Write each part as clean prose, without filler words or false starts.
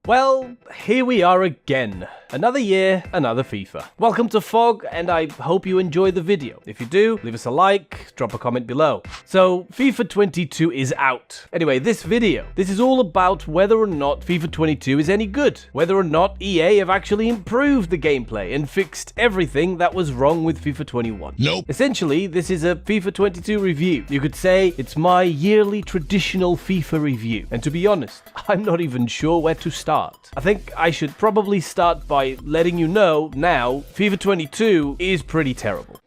Well, here we are again. Another year, another FIFA. Welcome to Fog, and I hope you enjoy the video. If you do, leave us a like, drop a comment below. So, FIFA 22 is out. Anyway, this is all about whether or not FIFA 22 is any good. Whether or not EA have actually improved the gameplay and fixed everything that was wrong with FIFA 21. Nope. Essentially, this is a FIFA 22 review. You could say it's my yearly traditional FIFA review. And to be honest, I'm not even sure where to start. I think I should probably start by letting you know now FIFA 22 is pretty terrible.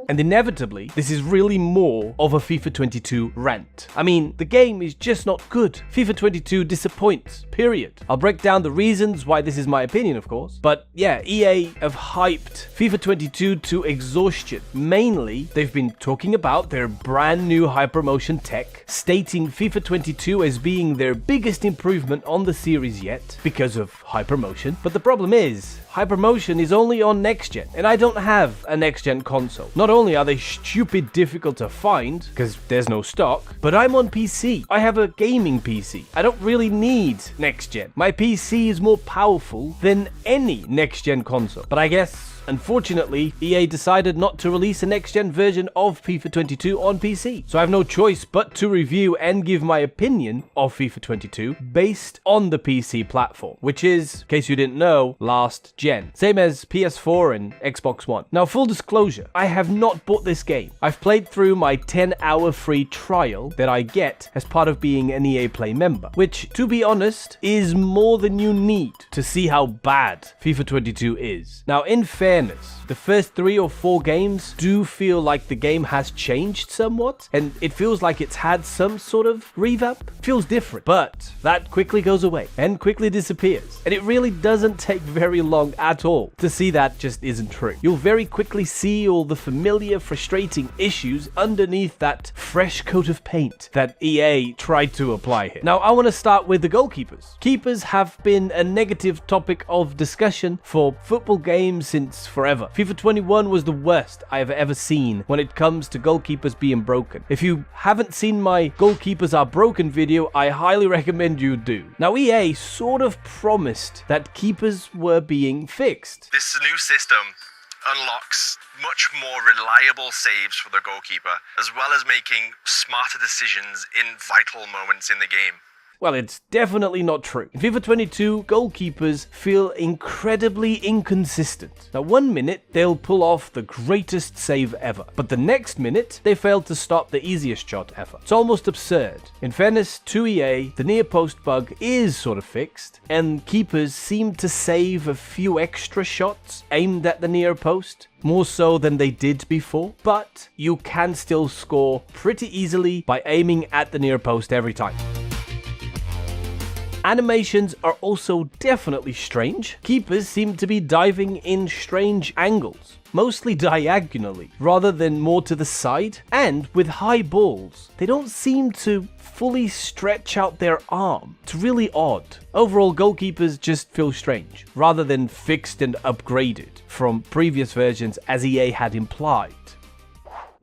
And inevitably, this is really more of a FIFA 22 rant. I mean, the game is just not good. FIFA 22 disappoints, period. I'll break down the reasons why this is my opinion, of course. But yeah, EA have hyped FIFA 22 to exhaustion. Mainly, they've been talking about their brand new hypermotion tech, stating FIFA 22 as being their biggest improvement on the series yet because of hypermotion. But the problem is, hypermotion is only on next gen, and I don't have a next gen console. Not only are they stupid difficult to find, because there's no stock, but I'm on PC. I have a gaming PC. I don't really need next gen. My PC is more powerful than any next gen console. But I guess, unfortunately, EA decided not to release a next-gen version of FIFA 22 on PC. So I have no choice but to review and give my opinion of FIFA 22 based on the PC platform, which is, in case you didn't know, last gen. Same as PS4 and Xbox One. Now, full disclosure, I have not bought this game. I've played through my 10-hour free trial that I get as part of being an EA Play member, which, to be honest, is more than you need to see how bad FIFA 22 is. Now, in fairness, the first 3 or 4 games do feel like the game has changed somewhat, and it feels like it's had some sort of revamp. Feels different, but that quickly goes away and quickly disappears. And it really doesn't take very long at all to see that just isn't true. You'll very quickly see all the familiar, frustrating issues underneath that fresh coat of paint that EA tried to apply here. Now, I want to start with the goalkeepers. Keepers have been a negative topic of discussion for football games since forever. FIFA 21 was the worst I have ever seen when it comes to goalkeepers being broken. If you haven't seen my Goalkeepers Are Broken video, I highly recommend you do. Now, EA sort of promised that keepers were being fixed. This new system unlocks much more reliable saves for the goalkeeper, as well as making smarter decisions in vital moments in the game. Well, it's definitely not true. In FIFA 22, goalkeepers feel incredibly inconsistent. Now, one minute, they'll pull off the greatest save ever, but the next minute, they fail to stop the easiest shot ever. It's almost absurd. In fairness to EA, the near post bug is sort of fixed, and keepers seem to save a few extra shots aimed at the near post, more so than they did before, but you can still score pretty easily by aiming at the near post every time. Animations are also definitely strange. Keepers seem to be diving in strange angles, mostly diagonally, rather than more to the side, and with high balls, they don't seem to fully stretch out their arm. It's really odd. Overall, goalkeepers just feel strange, rather than fixed and upgraded from previous versions as EA had implied.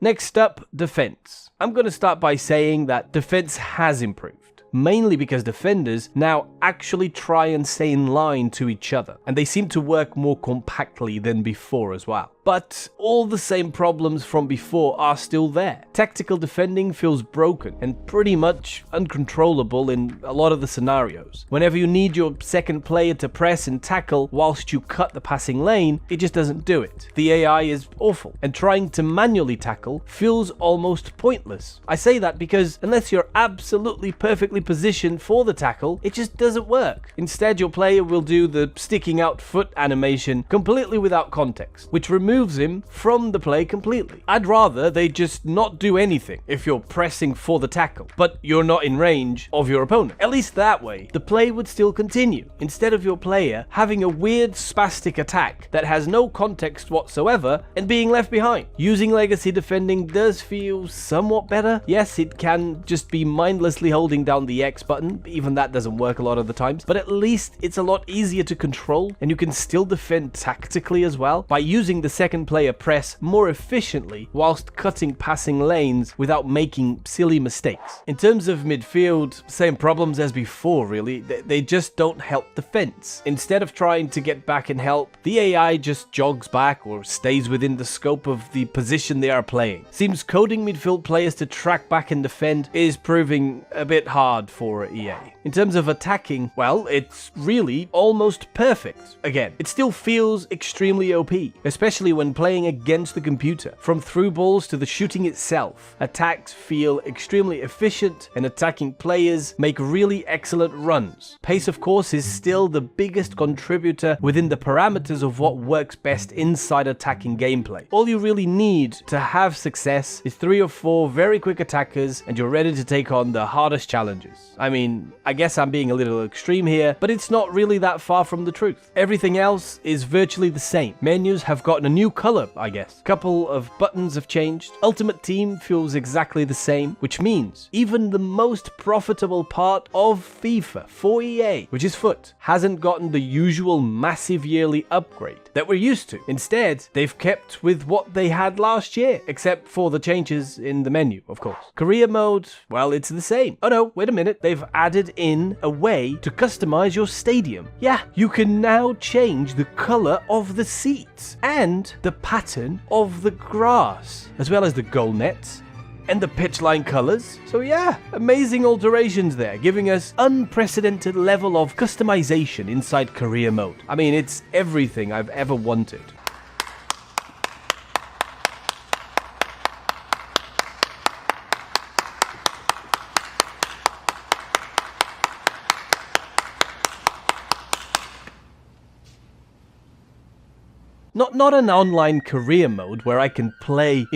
Next up, defense. I'm going to start by saying that defense has improved, mainly because defenders now actually try and stay in line to each other, and they seem to work more compactly than before as well. But all the same problems from before are still there. Tactical defending feels broken and pretty much uncontrollable in a lot of the scenarios. Whenever you need your second player to press and tackle whilst you cut the passing lane, it just doesn't do it. The AI is awful, and trying to manually tackle feels almost pointless. I say that because unless you're absolutely perfectly positioned for the tackle, it just doesn't work. Instead, your player will do the sticking out foot animation completely without context, which removes him from the play completely. I'd rather they just not do anything if you're pressing for the tackle, but you're not in range of your opponent. At least that way, the play would still continue, instead of your player having a weird spastic attack that has no context whatsoever and being left behind. Using legacy defending does feel somewhat better. Yes, it can just be mindlessly holding down the the X button, even that doesn't work a lot of the times, but at least it's a lot easier to control, and you can still defend tactically as well by using the second player press more efficiently whilst cutting passing lanes without making silly mistakes. In terms of midfield, same problems as before really, they just don't help defense. Instead of trying to get back and help, the AI just jogs back or stays within the scope of the position they are playing. Seems coding midfield players to track back and defend is proving a bit hard for EA. In terms of attacking, well, it's really almost perfect. Again, it still feels extremely OP, especially when playing against the computer. From through balls to the shooting itself, attacks feel extremely efficient and attacking players make really excellent runs. Pace, of course, is still the biggest contributor within the parameters of what works best inside attacking gameplay. All you really need to have success is 3 or 4 very quick attackers and you're ready to take on the hardest challenges. I mean, I guess I'm being a little extreme here, but it's not really that far from the truth. Everything else is virtually the same. Menus have gotten a new color, I guess. Couple of buttons have changed. Ultimate Team feels exactly the same, which means even the most profitable part of FIFA for EA, which is FUT, hasn't gotten the usual massive yearly upgrade that we're used to. Instead, they've kept with what they had last year, except for the changes in the menu, of course. Career mode, well, it's the same. Oh no, wait a minute. They've added in a way to customize your stadium. Yeah, you can now change the color of the seats and the pattern of the grass, as well as the goal nets and the pitch line colors. So yeah, amazing alterations there, giving us unprecedented level of customization inside career mode. I mean, it's everything I've ever wanted. Not an online career mode where I can play,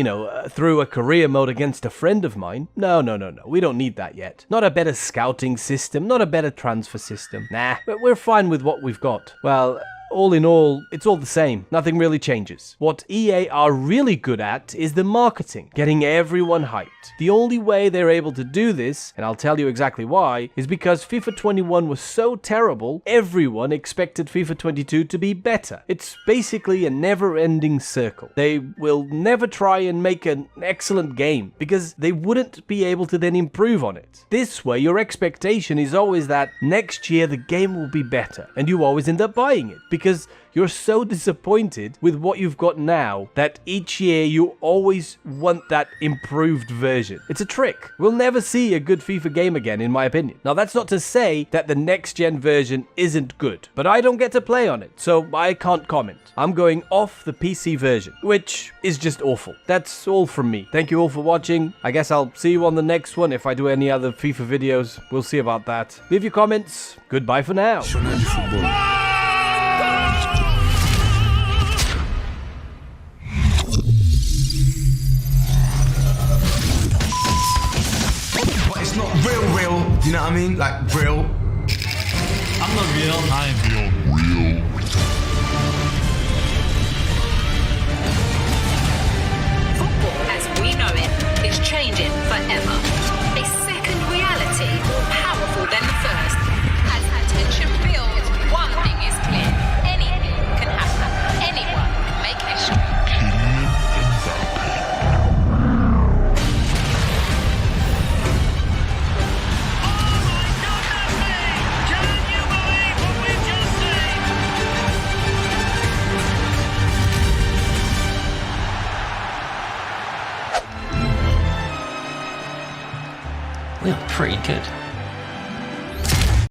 through a career mode against a friend of mine. No. We don't need that yet. Not a better scouting system, not a better transfer system. Nah, but we're fine with what we've got. Well, all in all, it's all the same. Nothing really changes. What EA are really good at is the marketing, getting everyone hyped. The only way they're able to do this, and I'll tell you exactly why, is because FIFA 21 was so terrible, everyone expected FIFA 22 to be better. It's basically a never-ending circle. They will never try and make an excellent game because they wouldn't be able to then improve on it. This way, your expectation is always that next year the game will be better, and you always end up buying it because you're so disappointed with what you've got now that each year you always want that improved version. It's a trick. We'll never see a good FIFA game again, in my opinion. Now, that's not to say that the next-gen version isn't good, but I don't get to play on it, so I can't comment. I'm going off the PC version, which is just awful. That's all from me. Thank you all for watching. I guess I'll see you on the next one. If I do any other FIFA videos, we'll see about that. Leave your comments. Goodbye for now. Not real, you know what I mean? Like real. I'm not real. I'm real. Football as we know it is changing forever. A second reality more powerful than the first. As attention builds, one thing is clear. Anything can happen. Anyone can make history. We are pretty good.